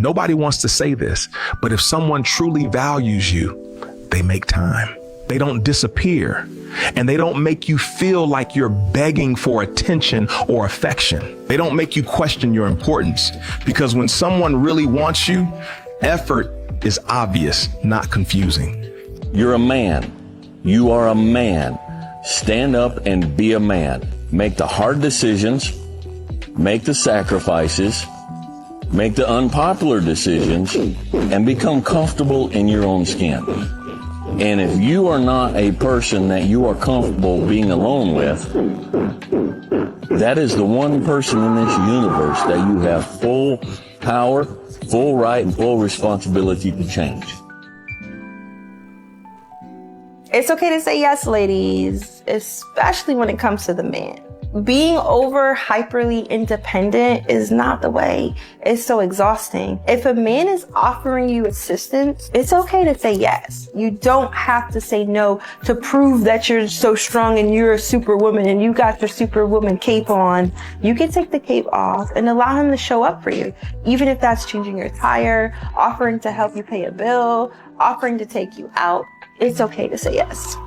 Nobody wants to say this, but if someone truly values you, they make time. They don't disappear, and they don't make you feel like you're begging for attention or affection. They don't make you question your importance, because when someone really wants you, effort is obvious, not confusing. You're a man. You are a man. Stand up and be a man. Make the hard decisions, make the sacrifices, make the unpopular decisions, and become comfortable in your own skin. And if you are not a person that you are comfortable being alone with, that is the one person in this universe that you have full power, full right, and full responsibility to change. It's okay to say yes, ladies, especially when it comes to the man. Being over hyperly independent is not the way. It's so exhausting. If a man is offering you assistance, it's okay to say yes. You don't have to say no to prove that you're so strong and you're a superwoman and you got your superwoman cape on. You can take the cape off and allow him to show up for you. Even if that's changing your tire, offering to help you pay a bill, offering to take you out. It's okay to say yes.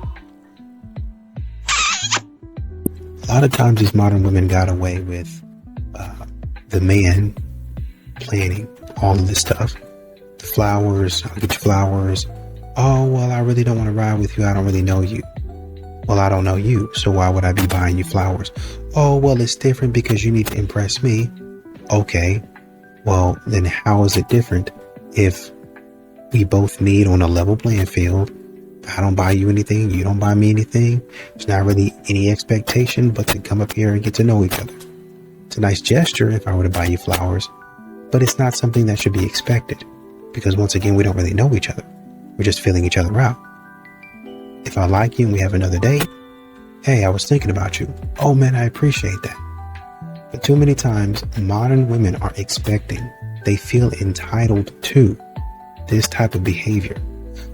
A lot of times these modern women got away with the man planning all of this stuff. The flowers, I'll get you flowers. Oh, well, I really don't want to ride with you. I don't really know you. Well, I don't know you, so why would I be buying you flowers? Oh, well, it's different because you need to impress me. Okay, well, then how is it different if we both meet on a level playing field? I don't buy you anything, you don't buy me anything. There's not really any expectation but to come up here and get to know each other. It's a nice gesture if I were to buy you flowers, but it's not something that should be expected because once again, we don't really know each other. We're just feeling each other out. If I like you and we have another date, hey, I was thinking about you. Oh man, I appreciate that. But too many times, modern women are expecting, they feel entitled to this type of behavior.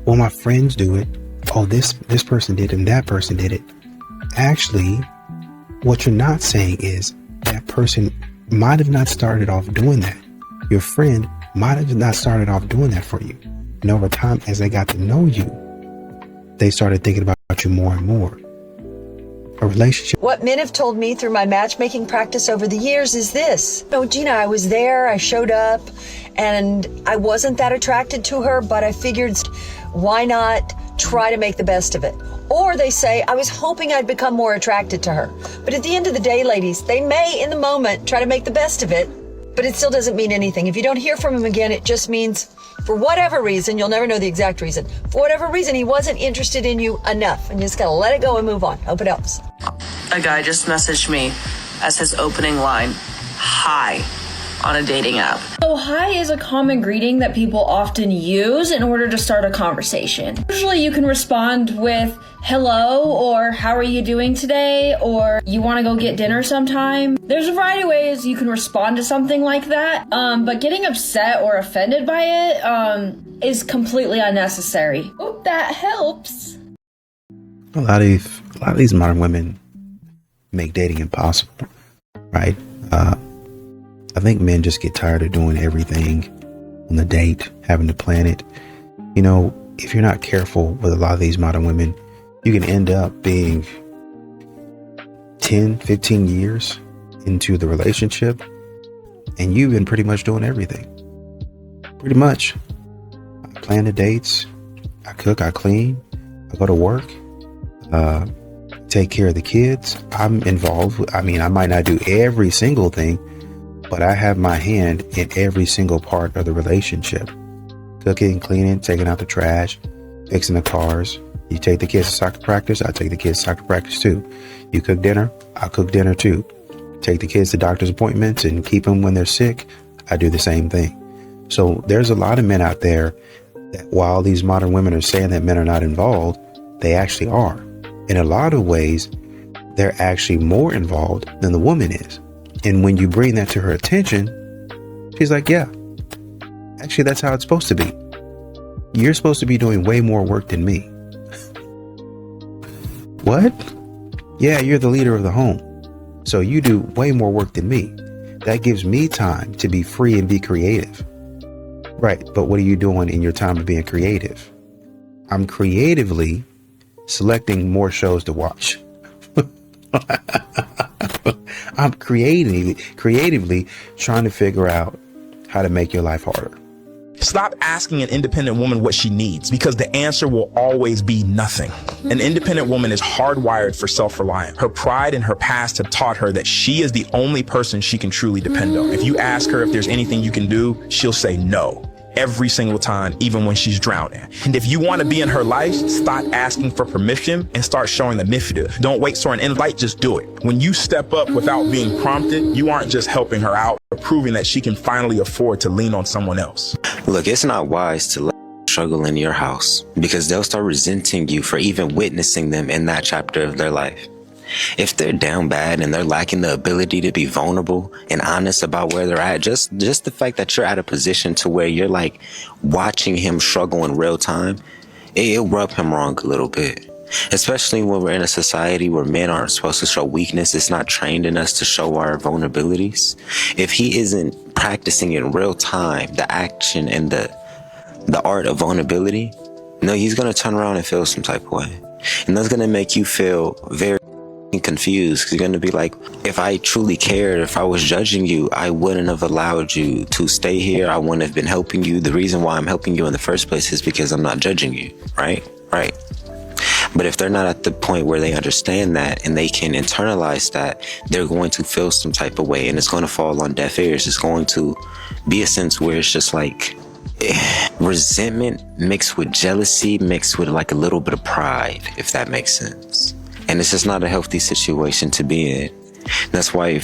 Well, my friends do it. Oh, this person did and that person did it. Actually, what you're not saying is that person might have not started off doing that. Your friend might have not started off doing that for you. And over time, as they got to know you, they started thinking about you more and more. A relationship. What men have told me through my matchmaking practice over the years is this. Oh, Gina, I was there, I showed up, and I wasn't that attracted to her, but I figured, why not try to make the best of it? Or they say, I was hoping I'd become more attracted to her. But at the end of the day, ladies, they may in the moment try to make the best of it, but it still doesn't mean anything. If you don't hear from him again, it just means for whatever reason, you'll never know the exact reason. For whatever reason, he wasn't interested in you enough, and you just gotta let it go and move on. Hope it helps. A guy just messaged me as his opening line, hi, on a dating app. So hi is a common greeting that people often use in order to start a conversation. Usually you can respond with hello or how are you doing today or you want to go get dinner sometime. There's a variety of ways you can respond to something like that, but getting upset or offended by it is completely unnecessary. Hope that helps. A lot of these modern women make dating impossible, right? I think men just get tired of doing everything on the date, having to plan it. You know, if you're not careful with a lot of these modern women, you can end up being 10, 15 years into the relationship and you've been pretty much doing everything. Pretty much. I plan the dates, I cook, I clean, I go to work, take care of the kids. I'm involved. I mean, I might not do every single thing, but I have my hand in every single part of the relationship. Cooking, cleaning, taking out the trash, fixing the cars. You take the kids to soccer practice, I take the kids to soccer practice too. You cook dinner, I cook dinner too. Take the kids to doctor's appointments and keep them when they're sick, I do the same thing. So there's a lot of men out there that while these modern women are saying that men are not involved, they actually are. In a lot of ways, they're actually more involved than the woman is. And when you bring that to her attention, she's like, yeah, actually, that's how it's supposed to be. You're supposed to be doing way more work than me. What? Yeah, you're the leader of the home. So you do way more work than me. That gives me time to be free and be creative. Right. But what are you doing in your time of being creative? I'm creatively selecting more shows to watch. I'm creatively trying to figure out how to make your life harder. Stop asking an independent woman what she needs, because the answer will always be nothing. An independent woman is hardwired for self-reliance. Her pride and her past have taught her that she is the only person she can truly depend on. If you ask her if there's anything you can do, she'll say no. Every single time, even when she's drowning. And if you want to be in her life, stop asking for permission and start showing the initiative. Don't wait for an invite, just do it. When you step up without being prompted, you aren't just helping her out, but proving that she can finally afford to lean on someone else. Look, it's not wise to let struggle in your house, because they'll start resenting you for even witnessing them in that chapter of their life. If they're down bad and they're lacking the ability to be vulnerable and honest about where they're at, just the fact that you're at a position to where you're like watching him struggle in real time, it'll rub him wrong a little bit. Especially when we're in a society where men aren't supposed to show weakness. It's not trained in us to show our vulnerabilities. If he isn't practicing in real time the action and the art of vulnerability, no, he's going to turn around and feel some type of way. And that's going to make you feel very confused, because you're going to be like, if I truly cared, if I was judging you, I wouldn't have allowed you to stay here. I wouldn't have been helping you. The reason why I'm helping you in the first place is because I'm not judging you, right? But if they're not at the point where they understand that and they can internalize that, they're going to feel some type of way, and it's going to fall on deaf ears. It's going to be a sense where it's just like resentment mixed with jealousy, mixed with like a little bit of pride, if that makes sense. And it's just not a healthy situation to be in. That's why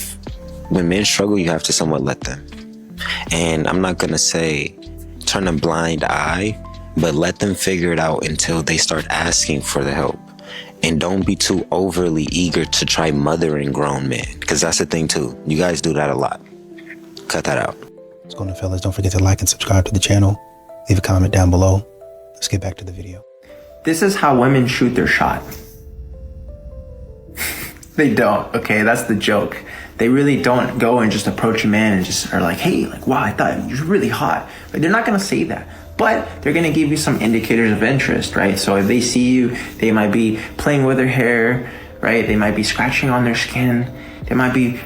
when men struggle, you have to somewhat let them. And I'm not going to say turn a blind eye, but let them figure it out until they start asking for the help. And don't be too overly eager to try mothering grown men, because that's the thing too. You guys do that a lot. Cut that out. What's going on, fellas? Don't forget to like and subscribe to the channel. Leave a comment down below. Let's get back to the video. This is how women shoot their shot. They don't, okay? That's the joke. They really don't go and just approach a man and just are like, hey, like, wow, I thought you're really hot. But they're not gonna say that. But they're gonna give you some indicators of interest, right? So if they see you, they might be playing with their hair, right? They might be scratching on their skin. They might be,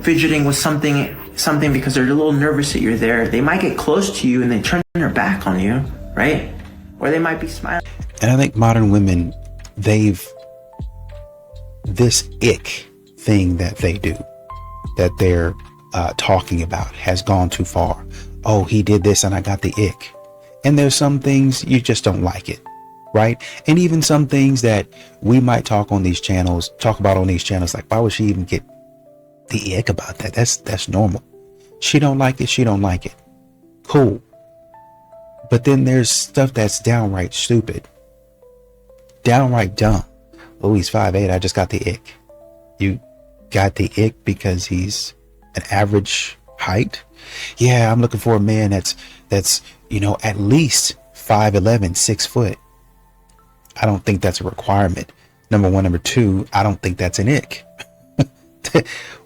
fidgeting with something because they're a little nervous that you're there. They might get close to you and they turn their back on you, right? Or they might be smiling. And I think modern women, this ick thing that they do, that they're talking about, has gone too far. Oh, he did this and I got the ick. And there's some things you just don't like it, right? And even some things that we might talk about on these channels, like, why would she even get the ick about that? That's normal. She don't like it. She don't like it. Cool. But then there's stuff that's downright stupid, downright dumb. Oh, he's 5'8". I just got the ick. You got the ick because he's an average height? Yeah, I'm looking for a man that's at least 5'11", 6 foot. I don't think that's a requirement. Number one. Number two, I don't think that's an ick.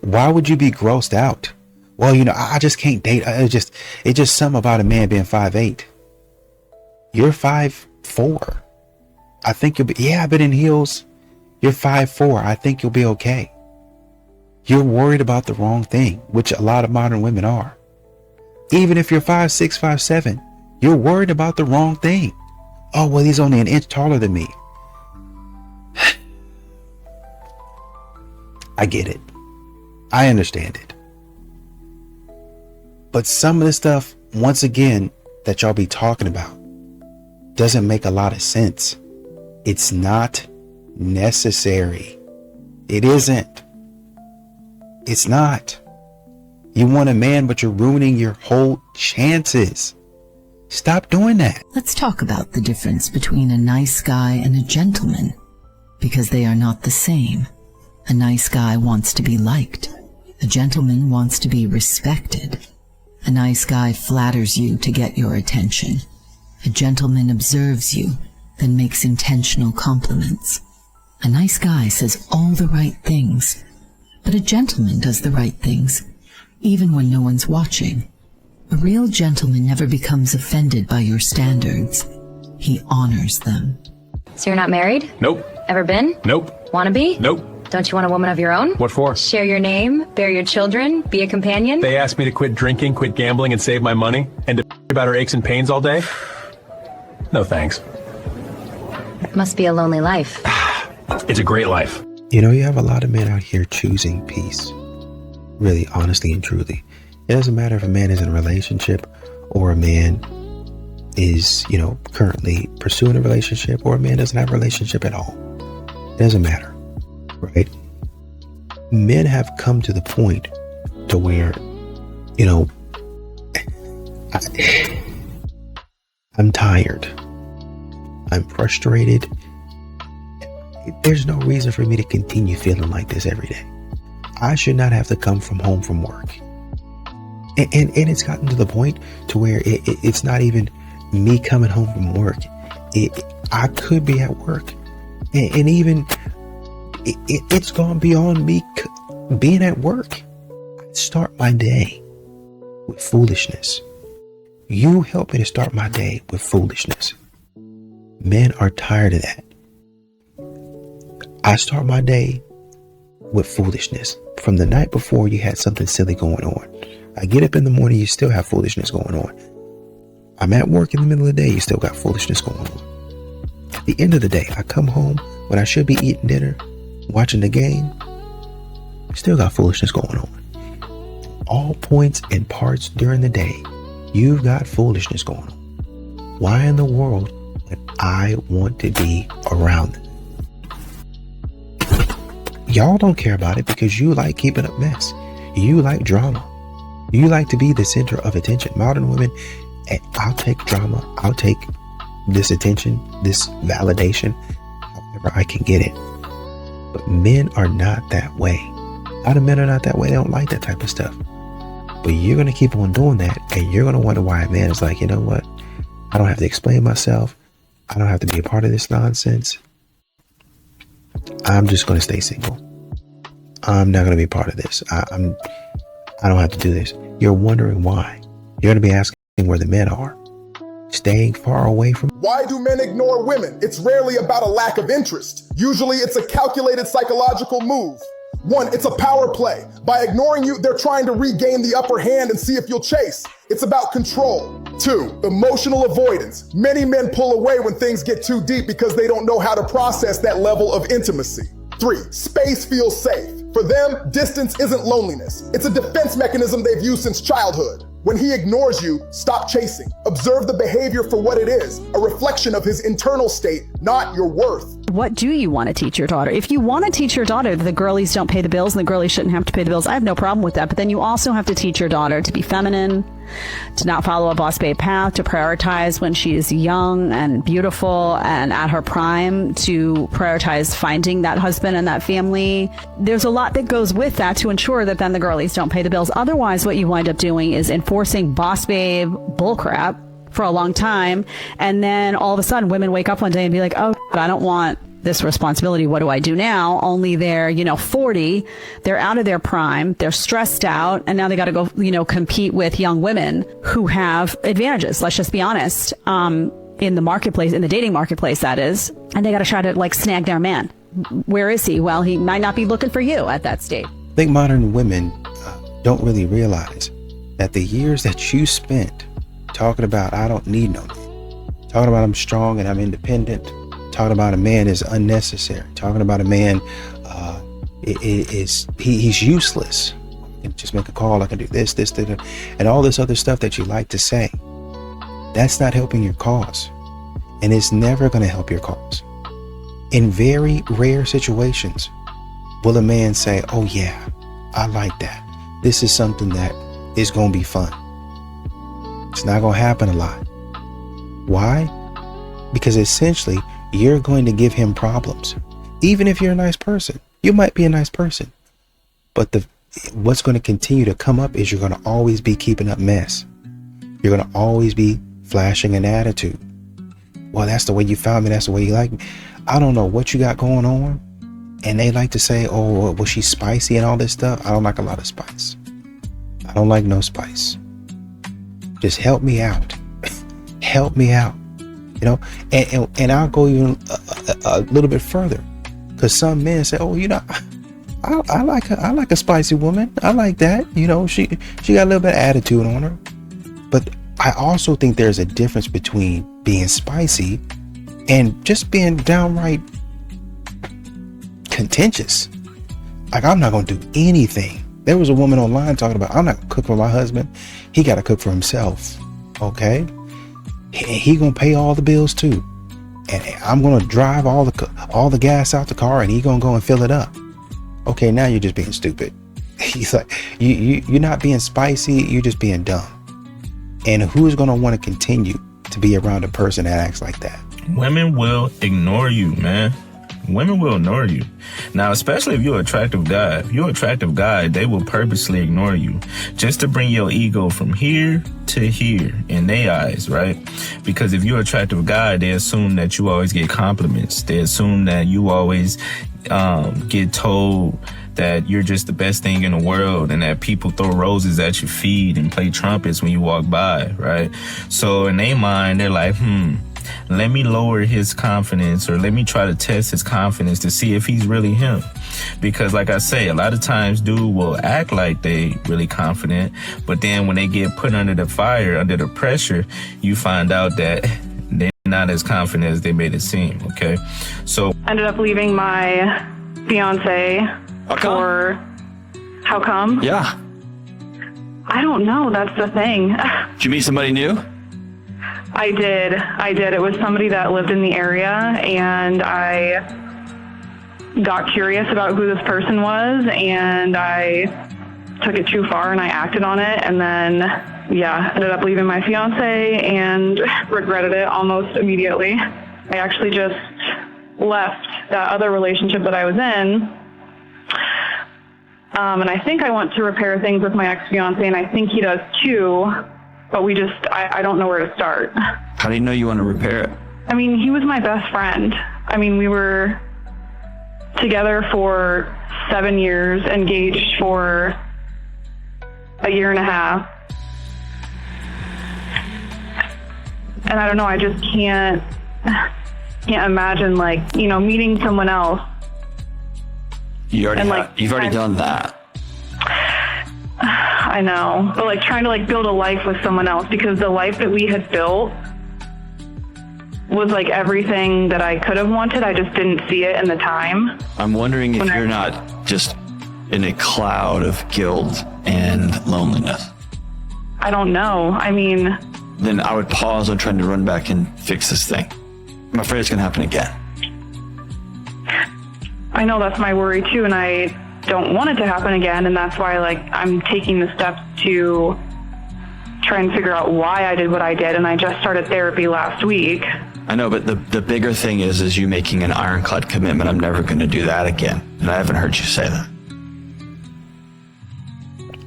Why would you be grossed out? Well, I just can't date. It's just something about a man being 5'8". You're 5'4". I think you'll be, I've been in heels. You're 5'4". I think you'll be okay. You're worried about the wrong thing, which a lot of modern women are. Even if you're 5'6", 5'7", you're worried about the wrong thing. Oh, well, he's only an inch taller than me. I get it. I understand it. But some of the stuff, once again, that y'all be talking about doesn't make a lot of sense. It's not necessary. It isn't. It's not. You want a man, but you're ruining your whole chances. Stop doing that. Let's talk about the difference between a nice guy and a gentleman, because they are not the same. A nice guy wants to be liked. A gentleman wants to be respected. A nice guy flatters you to get your attention. A gentleman observes you, then makes intentional compliments. A nice guy says all the right things, but a gentleman does the right things, even when no one's watching. A real gentleman never becomes offended by your standards. He honors them. So you're not married? Nope. Ever been? Nope. Wanna be? Nope. Don't you want a woman of your own? What for? Share your name, bear your children, be a companion? They asked me to quit drinking, quit gambling, and save my money, and to about her aches and pains all day? No thanks. Must be a lonely life. It's a great life. You know, you have a lot of men out here choosing peace. Really, honestly and truly. It doesn't matter if a man is in a relationship or a man is, currently pursuing a relationship or a man doesn't have a relationship at all. It doesn't matter, right? Men have come to the point to where, I'm tired. I'm frustrated. There's no reason for me to continue feeling like this every day. I should not have to come home from work. And it's gotten to the point to where it's not even me coming home from work. I could be at work. And even it's gone beyond me being at work. I start my day with foolishness. You help me to start my day with foolishness. Men are tired of that. I start my day with foolishness. From the night before, you had something silly going on. I get up in the morning, you still have foolishness going on. I'm at work in the middle of the day, you still got foolishness going on. At the end of the day, I come home when I should be eating dinner, watching the game, still got foolishness going on. All points and parts during the day, you've got foolishness going on. Why in the world would I want to be around them? Y'all don't care about it because you like keeping up mess. You like drama. You like to be the center of attention. Modern women, I'll take drama. I'll take this attention, this validation, however I can get it. But men are not that way. A lot of men are not that way. They don't like that type of stuff. But you're going to keep on doing that, and you're going to wonder why a man is like, you know what? I don't have to explain myself. I don't have to be a part of this nonsense. I'm just going to stay single. I'm not going to be part of this. I don't have to do this. You're wondering why. You're going to be asking where the men are. Staying far away from. Why do men ignore women? It's rarely about a lack of interest. Usually it's a calculated psychological move. 1, it's a power play. By ignoring you, they're trying to regain the upper hand and see if you'll chase. It's about control. 2, emotional avoidance. Many men pull away when things get too deep because they don't know how to process that level of intimacy. 3, space feels safe. For them, distance isn't loneliness. It's a defense mechanism they've used since childhood. When he ignores you, stop chasing. Observe the behavior for what it is, a reflection of his internal state, not your worth. What do you want to teach your daughter? If you want to teach your daughter that the girlies don't pay the bills and the girlies shouldn't have to pay the bills, I have no problem with that. But then you also have to teach your daughter to be feminine, to not follow a boss babe path, to prioritize when she is young and beautiful and at her prime, to prioritize finding that husband and that family. There's a lot that goes with that to ensure that then the girlies don't pay the bills. Otherwise, what you wind up doing is enforcing boss babe bullcrap for a long time. And then all of a sudden women wake up one day and be like, oh, I don't want this responsibility. What do I do now? Only they're, 40, they're out of their prime, they're stressed out, and now they got to go, compete with young women who have advantages. Let's just be honest. In the marketplace, in the dating marketplace, that is, and they got to try to snag their man. Where is he? Well, he might not be looking for you at that stage. I think modern women don't really realize that the years that you spent talking about, I don't need no man, talking about I'm strong and I'm independent, talking about a man is unnecessary, talking about a man he's useless. I can just make a call, I can do this, and all this other stuff that you like to say. That's not helping your cause. And it's never going to help your cause. In very rare situations, will a man say, oh yeah, I like that. This is something that is going to be fun. It's not going to happen a lot. Why? Because essentially, you're going to give him problems. Even if you're a nice person, you might be a nice person, but what's going to continue to come up is you're going to always be keeping up mess. You're going to always be flashing an attitude. Well, that's the way you found me. That's the way you like me. I don't know what you got going on. And they like to say, oh, well, she's spicy and all this stuff. I don't like a lot of spice. I don't like no spice. Just help me out. Help me out. You know, and I'll go even a little bit further, because some men say, oh, you know, I like a spicy woman. I like that. You know, she got a little bit of attitude on her. But I also think there's a difference between being spicy and just being downright contentious. Like, I'm not going to do anything. There was a woman online talking about, I'm not going to cook for my husband. He got to cook for himself. Okay. He going to pay all the bills too. And I'm going to drive all the gas out the car, and he going to go and fill it up. Okay. Now you're just being stupid. He's like, you're not being spicy. You're just being dumb. And who's going to want to continue to be around a person that acts like that? Women will ignore you, man. Women will ignore you. Now, especially if you're an attractive guy. If you're an attractive guy, they will purposely ignore you just to bring your ego from here to here in their eyes, right? Because if you're an attractive guy, they assume that you always get compliments. They assume that you always get told that you're just the best thing in the world, and that people throw roses at your feet and play trumpets when you walk by, right? So in their mind, they're like, let me lower his confidence, or let me try to test his confidence to see if he's really him. Because like I say, a lot of times dude will act like they really confident, but then when they get put under the fire, under the pressure, you find out that they're not as confident as they made it seem. Okay. So ended up leaving my fiance. How come? Yeah. I don't know. That's the thing. Did you meet somebody new? I did. It was somebody that lived in the area, and I got curious about who this person was, and I took it too far and I acted on it, and then, ended up leaving my fiance and regretted it almost immediately. I actually just left that other relationship that I was in. And I think I want to repair things with my ex-fiance, and I think he does too, but I don't know where to start. How do you know you want to repair it? I mean, he was my best friend. I mean, we were together for 7 years, engaged for a year and a half. And I don't know, I just can't imagine, like, you know, meeting someone else. You've already done that. I know, but like trying to like build a life with someone else, because the life that we had built was like everything that I could have wanted. I just didn't see it in the time. I'm wondering if you're not just in a cloud of guilt and loneliness. I don't know. I mean, then I would pause on trying to run back and fix this thing. I'm afraid it's going to happen again. I know that's my worry too, and I don't want it to happen again, and that's why like I'm taking the steps to try and figure out why I did what I did, and I just started therapy last week. I know, but the bigger thing is you making an ironclad commitment. I'm never going to do that again, and I haven't heard you say that.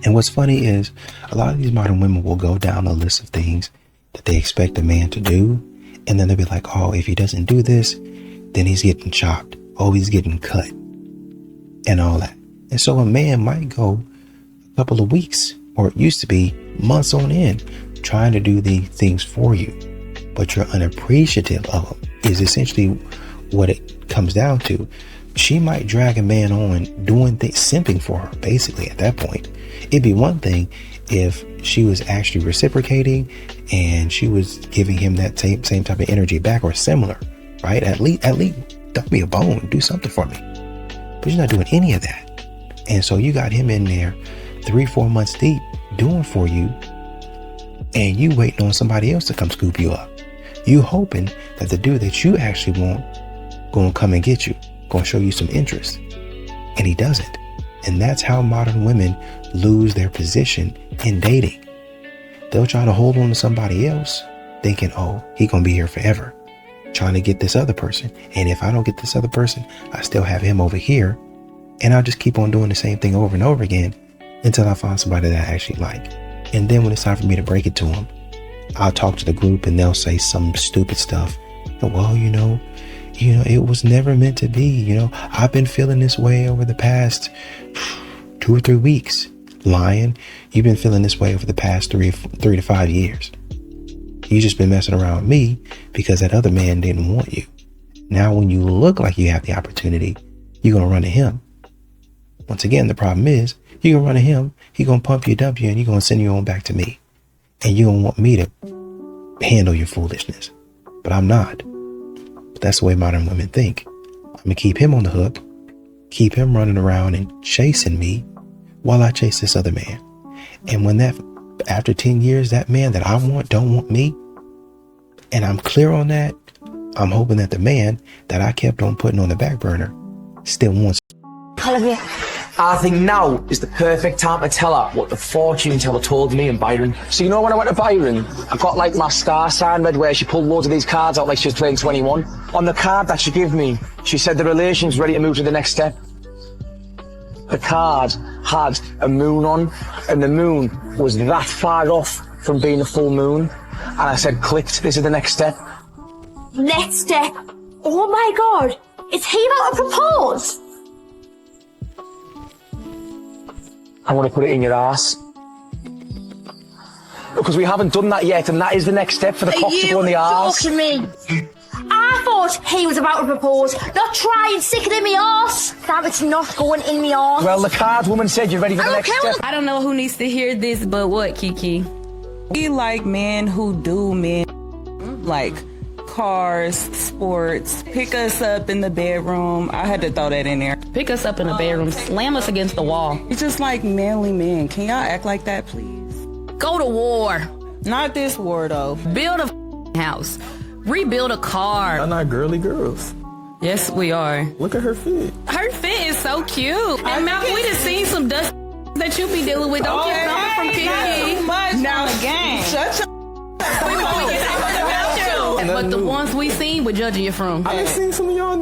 And what's funny is a lot of these modern women will go down a list of things that they expect a man to do, and then they'll be like, oh, if he doesn't do this, then he's getting chopped. Oh, he's getting cut and all that. And so a man might go a couple of weeks, or it used to be months on end, trying to do the things for you, but you're unappreciative of them, is essentially what it comes down to. She might drag a man on doing things, simping for her, basically, at that point. It'd be one thing if she was actually reciprocating and she was giving him that same type of energy back, or similar, right? At least dump me a bone, do something for me. But you're not doing any of that. And so you got him in there 3-4 months deep doing for you, and you waiting on somebody else to come scoop you up. You hoping that the dude that you actually want gonna come and get you, gonna show you some interest. And he doesn't. And that's how modern women lose their position in dating. They'll try to hold on to somebody else thinking, oh, he gonna be here forever, trying to get this other person. And if I don't get this other person, I still have him over here. And I'll just keep on doing the same thing over and over again until I find somebody that I actually like. And then when it's time for me to break it to them, I'll talk to the group and they'll say some stupid stuff. Well, you know, it was never meant to be. I've been feeling this way over the past 2 or 3 weeks. lying. You've been feeling this way over the past 3 to 5 years. You just been messing around with me because that other man didn't want you. Now, when you look like you have the opportunity, you're going to run to him. Once again, the problem is you're going to run to him. He's going to pump you, dump you, and you're going to send you on back to me. And you're going to want me to handle your foolishness. But I'm not. But that's the way modern women think. I'm going to keep him on the hook, keep him running around and chasing me while I chase this other man. And when after 10 years, that man that I want don't want me, and I'm clear on that, I'm hoping that the man that I kept on putting on the back burner still wants. I think now is the perfect time to tell her what the fortune teller told me and Byron. So you know when I went to Byron, I got like my star sign read where she pulled loads of these cards out like she was playing 21. On the card that she gave me, she said the relation's ready to move to the next step. The card had a moon on, and the moon was that far off from being a full moon. And I said, clicked, this is the next step. Next step? Oh my God, is he about to propose? I want to put it in your ass. Because we haven't done that yet, and that is the next step for the cock to go in the arse. Are you talking me? I thought he was about to propose, not try and stick it in me arse. That it's not going in me arse. Well, the card woman said you're ready for the next step. I don't know who needs to hear this, but what, Kiki? We like men who do men, like cars, sports, pick us up in the bedroom. I had to throw that in there. Pick us up in the bedroom, slam us against the wall. It's just like manly men. Can y'all act like that, please? Go to war. Not this war, though. Build a house. Rebuild a car. Y'all not girly girls. Yes, we are. Look at her fit. Her fit is so cute. And Malcolm, we just seen some dust that you be dealing with. Don't get something from Kiki. Now the game. Shut your. But the ones we seen, we're judging you from. I done seen some of y'all.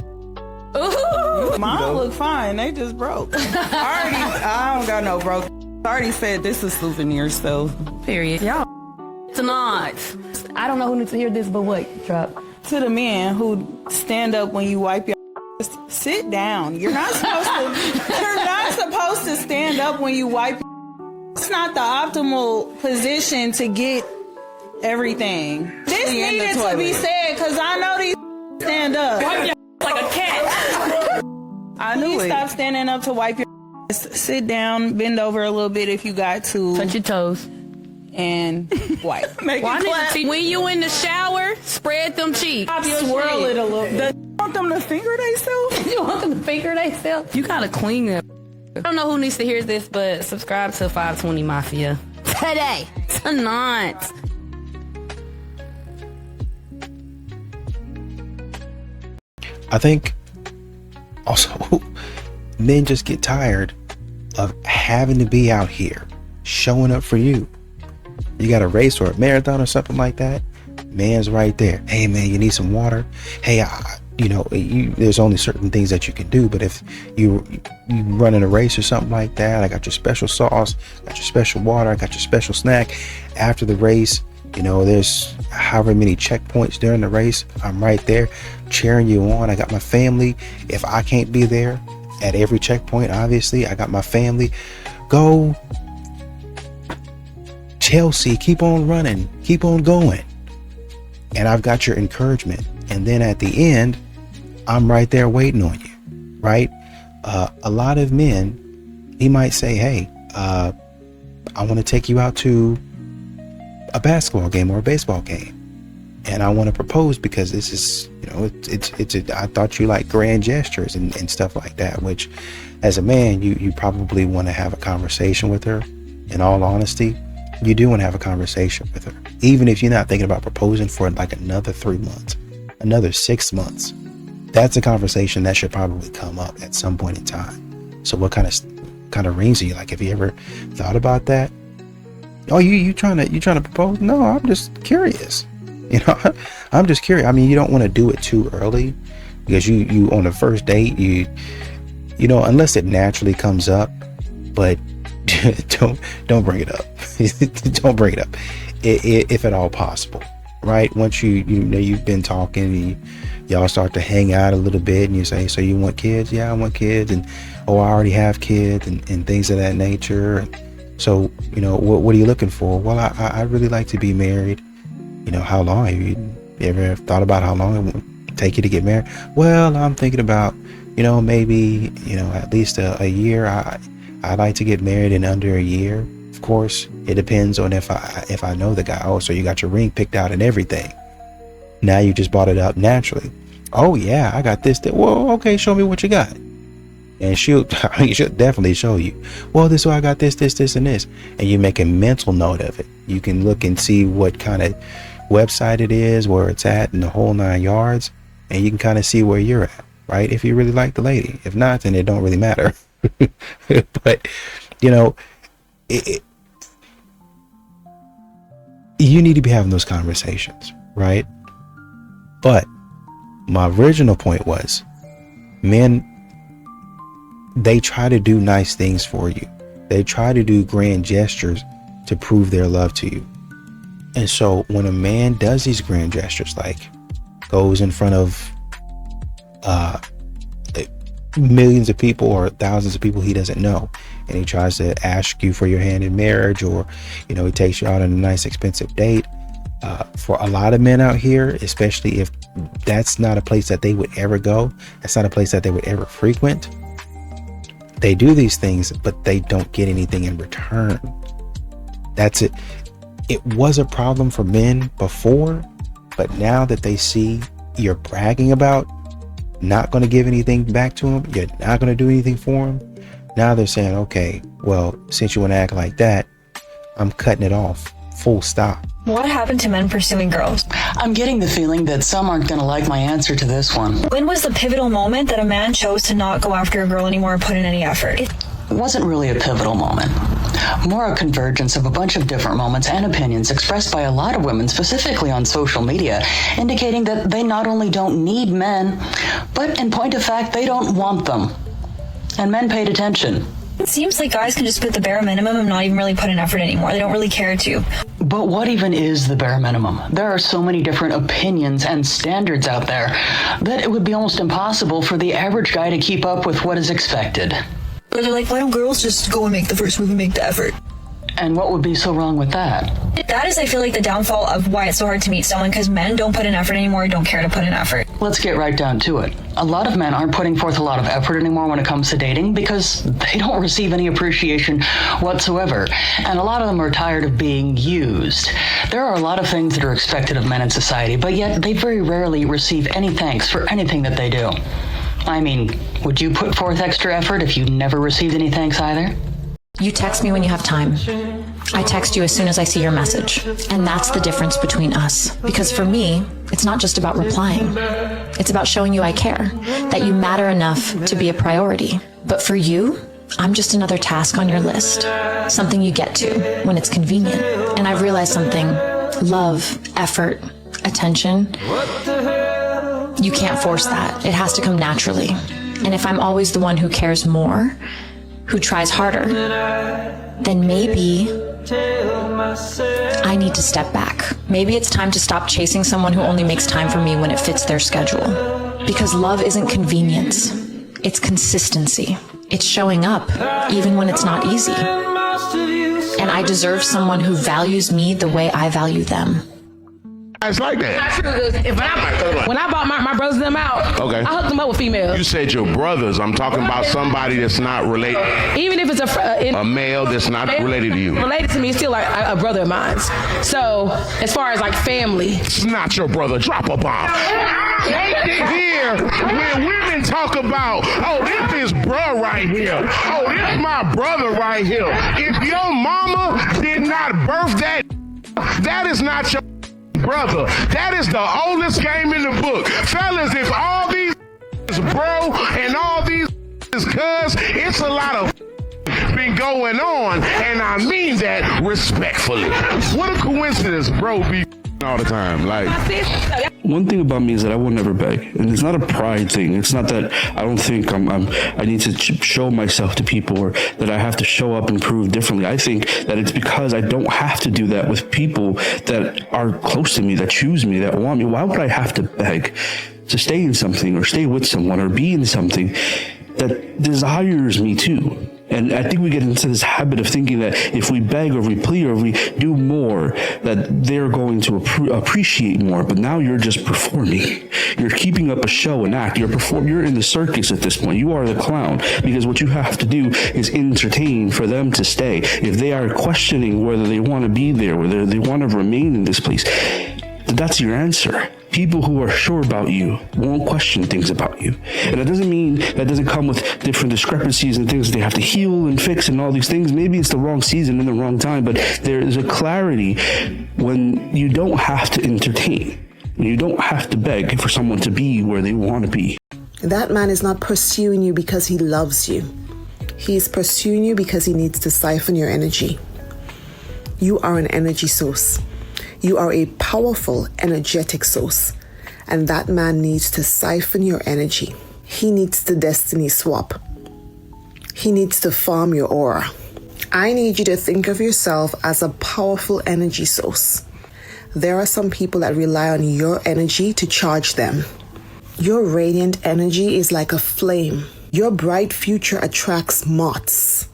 Ooh, mine look fine. They just broke. I don't got no broke. I already said this is souvenir, so. Period. Y'all. It's not. I don't know who needs to hear this, but what? Drop. To the men who stand up when you wipe your ass, sit down. You're not supposed to. You're not supposed to stand up when you wipe. It's not the optimal position to get everything. This needed to be said because I know these stand up. Wipe your like a cat. I knew it. Stop standing up to wipe your ass. Sit down, bend over a little bit if you got to. Touch your toes. And wipe. When you in the shower, spread them cheeks. Swirl it a little bit. You want them to finger themselves? You want them to finger themselves? You gotta clean them. I don't know who needs to hear this, but subscribe to 520 Mafia today. Tonight. I think also men just get tired of having to be out here showing up for you. You got a race or a marathon or something like that, man's right there. Hey man, you need some water? Hey, there's only certain things that you can do, but if you running a race or something like that, I got your special sauce, got your special water, I got your special snack. After the race, there's however many checkpoints during the race, I'm right there cheering you on. I got my family. If I can't be there at every checkpoint, obviously I got my family. Go Chelsea, keep on running, keep on going. And I've got your encouragement. And then at the end, I'm right there waiting on you, right? A lot of men, he might say, hey, I want to take you out to a basketball game or a baseball game. And I want to propose because this is, I thought you like grand gestures and stuff like that, which as a man, you probably want to have a conversation with her. In all honesty, you do want to have a conversation with her. Even if you're not thinking about proposing for like another 3 months, another 6 months, that's a conversation that should probably come up at some point in time. So what kind of rings are you like? Have you ever thought about that? Oh, you trying to propose? No, I'm just curious. I'm just curious. I mean, you don't want to do it too early because you on the first date, you unless it naturally comes up, but don't bring it up. Don't bring it up if at all possible, right? Once you've been talking and y'all start to hang out a little bit and you say, so you want kids? Yeah, I want kids. And I already have kids and things of that nature. So, what are you looking for? Well, I really like to be married. How long? Have you ever thought about how long it would take you to get married? Well, I'm thinking about, maybe, at least a year. I like to get married in under a year. Of course, it depends on if I know the guy. Oh, so you got your ring picked out and everything. Now you just brought it up naturally. Oh yeah, I got this. Well, okay, show me what you got. And she'll definitely show you. Well, this is why I got this, and this. And you make a mental note of it. You can look and see what kind of website it is, where it's at, and the whole 9 yards. And you can kind of see where you're at, right? If you really like the lady. If not, then it don't really matter. But, you need to be having those conversations, right? But my original point was, men, they try to do nice things for you. They try to do grand gestures to prove their love to you. And so when a man does these grand gestures, like goes in front of millions of people or thousands of people he doesn't know, and he tries to ask you for your hand in marriage, or he takes you out on a nice expensive date, for a lot of men out here, especially if that's not a place that they would ever go, that's not a place that they would ever frequent, they do these things, but they don't get anything in return. That's it. It was a problem for men before, but now that they see you're bragging about not going to give anything back to them, you're not going to do anything for them, now they're saying, okay, well, since you want to act like that, I'm cutting it off. Full stop. What happened to men pursuing girls? I'm getting the feeling that some aren't going to like my answer to this one. When was the pivotal moment that a man chose to not go after a girl anymore and put in any effort? It wasn't really a pivotal moment. More a convergence of a bunch of different moments and opinions expressed by a lot of women, specifically on social media, indicating that they not only don't need men, but in point of fact, they don't want them. And men paid attention. It seems like guys can just put the bare minimum and not even really put in effort anymore. They don't really care to. But what even is the bare minimum? There are so many different opinions and standards out there that it would be almost impossible for the average guy to keep up with what is expected. But they're like, why don't girls just go and make the first move and make the effort? And what would be so wrong with that? That is, I feel like, the downfall of why it's so hard to meet someone, because men don't put in effort anymore, don't care to put in effort. Let's get right down to it. A lot of men aren't putting forth a lot of effort anymore when it comes to dating because they don't receive any appreciation whatsoever. And a lot of them are tired of being used. There are a lot of things that are expected of men in society, but yet they very rarely receive any thanks for anything that they do. I mean, would you put forth extra effort if you never received any thanks either? You text me when you have time. I text you as soon as I see your message. And that's the difference between us. Because for me, it's not just about replying. It's about showing you I care, that you matter enough to be a priority. But for you, I'm just another task on your list. Something you get to when it's convenient. And I've realized something. Love, effort, attention. You can't force that. It has to come naturally. And if I'm always the one who cares more, who tries harder, then maybe I need to step back. Maybe it's time to stop chasing someone who only makes time for me when it fits their schedule. Because love isn't convenience. It's consistency. It's showing up, even when it's not easy. And I deserve someone who values me the way I value them. It's like that. When I bought my brothers them out, okay, I hooked them up with females. You said your brothers. I'm talking about somebody that's not related. Even if it's a male that's not related to you. Related to me, it's still like a brother of mine. So as far as like family, it's not your brother. Drop a bomb. Here, when women talk about, oh, this is bruh right here. Oh, this my brother right here. If your mama did not birth that, that is not your brother. That is the oldest game in the book. Fellas, if all these is bro and all these is cuz, it's a lot of been going on, and I mean that respectfully. What a coincidence, bro, be all the time. Like, one thing about me is that I will never beg, and it's not a pride thing. It's not that I don't think I need to show myself to people, or that I have to show up and prove differently. I think that it's because I don't have to do that with people that are close to me, that choose me, that want me. Why would I have to beg to stay in something, or stay with someone, or be in something that desires me too? And I think we get into this habit of thinking that if we beg or we plead or we do more, that they're going to appreciate more. But now you're just performing. You're keeping up a show, an act. You're in the circus at this point. You are the clown, because what you have to do is entertain for them to stay. If they are questioning whether they want to be there, whether they want to remain in this place, that's your answer. People who are sure about you won't question things about you. And that doesn't mean that doesn't come with different discrepancies and things that they have to heal and fix and all these things. Maybe it's the wrong season and the wrong time, but there is a clarity when you don't have to entertain. You don't have to beg for someone to be where they want to be. That man is not pursuing you because he loves you. He's pursuing you because he needs to siphon your energy. You are an energy source. You are a powerful, energetic source, and that man needs to siphon your energy. He needs to destiny swap. He needs to farm your aura. I need you to think of yourself as a powerful energy source. There are some people that rely on your energy to charge them. Your radiant energy is like a flame. Your bright future attracts moths.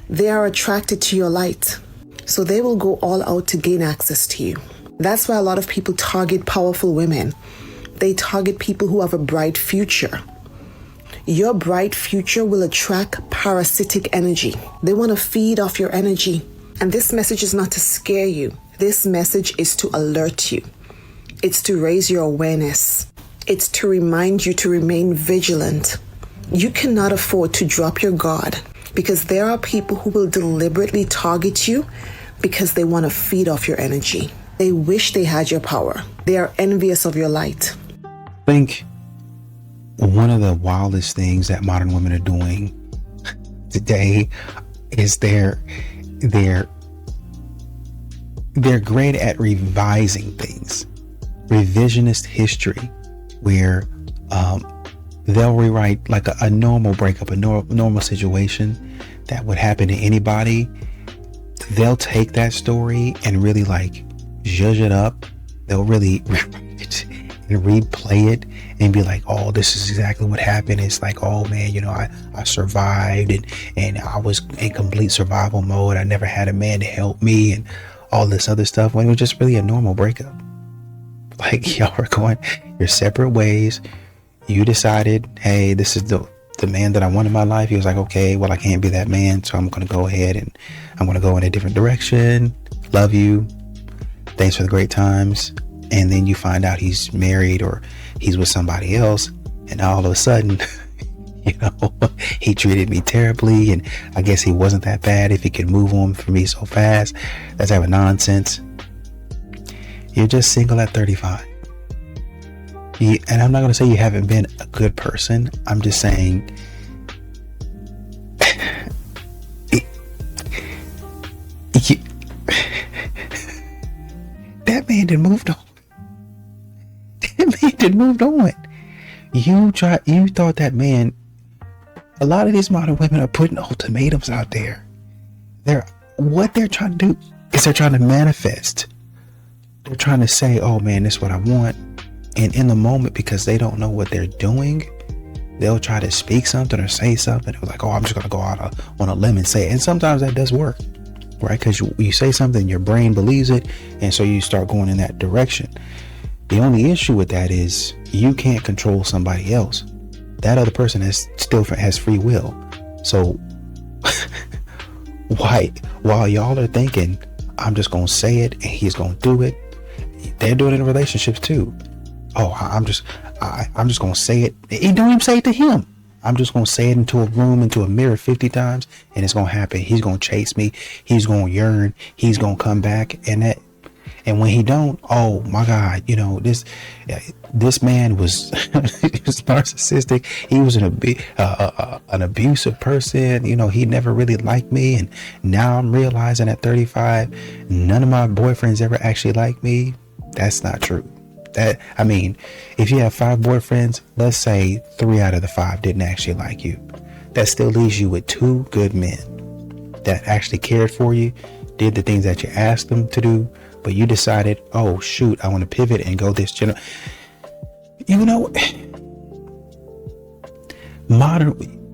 They are attracted to your light. So they will go all out to gain access to you. That's why a lot of people target powerful women. They target people who have a bright future. Your bright future will attract parasitic energy. They want to feed off your energy. And this message is not to scare you. This message is to alert you. It's to raise your awareness. It's to remind you to remain vigilant. You cannot afford to drop your guard, because there are people who will deliberately target you because they want to feed off your energy. They wish they had your power. They are envious of your light. I think one of the wildest things that modern women are doing today is they're great at revising things. Revisionist history, where they'll rewrite like a normal breakup, a normal situation that would happen to anybody. They'll take that story and really like zhuzh it up. They'll really rewrite it and replay it and be like, oh, this is exactly what happened. It's like, oh man, I survived and I was in complete survival mode. I never had a man to help me and all this other stuff, when it was just really a normal breakup. Like, y'all are going your separate ways. You decided, hey, this is the man that I want in my life. He was like, okay, well, I can't be that man, so I'm going to go ahead and I'm going to go in a different direction. Love you. Thanks for the great times. And then you find out he's married or he's with somebody else, and all of a sudden, he treated me terribly, and I guess he wasn't that bad if he could move on for me so fast. That type of nonsense. You're just single at 35. And I'm not going to say you haven't been a good person. I'm just saying that man done moved on. That man done moved on. You thought that man. A lot of these modern women are putting ultimatums out there. What they're trying to do is they're trying to manifest. They're trying to say, oh man, this is what I want. And in the moment, because they don't know what they're doing, they'll try to speak something or say something. They're like, oh, I'm just going to go out on a limb and say it. And sometimes that does work, right? Because you say something, your brain believes it. And so you start going in that direction. The only issue with that is you can't control somebody else. That other person still has free will. So while y'all are thinking, I'm just going to say it and he's going to do it, they're doing it in relationships too. Oh, I'm just going to say it. He don't even say it to him. I'm just going to say it into a room, into a mirror 50 times, and it's going to happen. He's going to chase me. He's going to yearn. He's going to come back. And when he don't, oh my God, this man was narcissistic. He was an abusive person. He never really liked me. And now I'm realizing at 35, none of my boyfriends ever actually liked me. That's not true. If you have 5 boyfriends, let's say 3 out of the 5 didn't actually like you. That still leaves you with 2 good men that actually cared for you, did the things that you asked them to do, but you decided, oh shoot, I want to pivot and go this channel.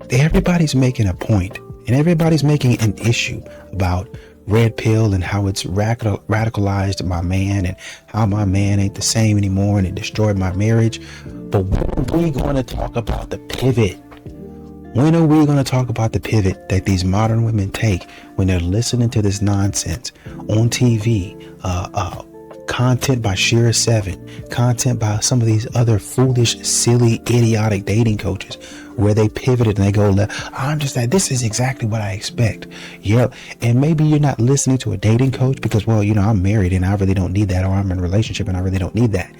Everybody's making a point And everybody's making an issue about red pill and how it's radicalized my man and how my man ain't the same anymore and it destroyed my marriage. But when are we going to talk about the pivot? When are we going to talk about the pivot that these modern women take when they're listening to this nonsense on TV? Content by Shira 7, content by some of these other foolish, silly, idiotic dating coaches where they pivoted and they go left. I'm just like, this is exactly what I expect. Yep. And maybe you're not listening to a dating coach because, well, you know, I'm married and I really don't need that, or I'm in a relationship and I really don't need that.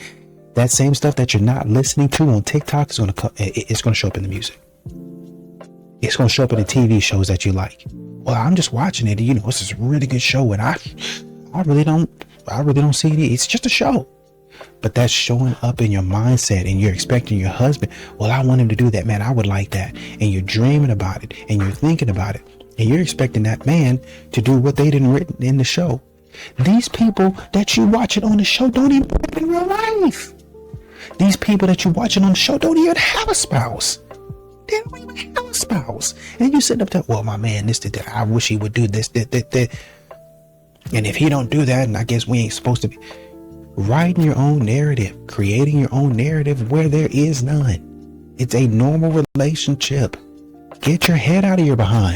That same stuff that you're not listening to on TikTok is going to show up in the music. It's going to show up in the TV shows that you like. Well, I'm just watching it. You know, it's this really good show and I really don't see it. It's just a show. But that's showing up in your mindset and you're expecting your husband. Well, I want him to do that, man. I would like that. And you're dreaming about it and you're thinking about it. And you're expecting that man to do what they didn't written in the show. These people that you watching on the show don't even live in real life. These people that you watching on the show don't even have a spouse. They don't even have a spouse. And you sitting up there, well, my man, this, that, I wish he would do this, that. And if he don't do that, and I guess we ain't supposed to be writing your own narrative, creating your own narrative where there is none. It's a normal relationship. Get your head out of your behind.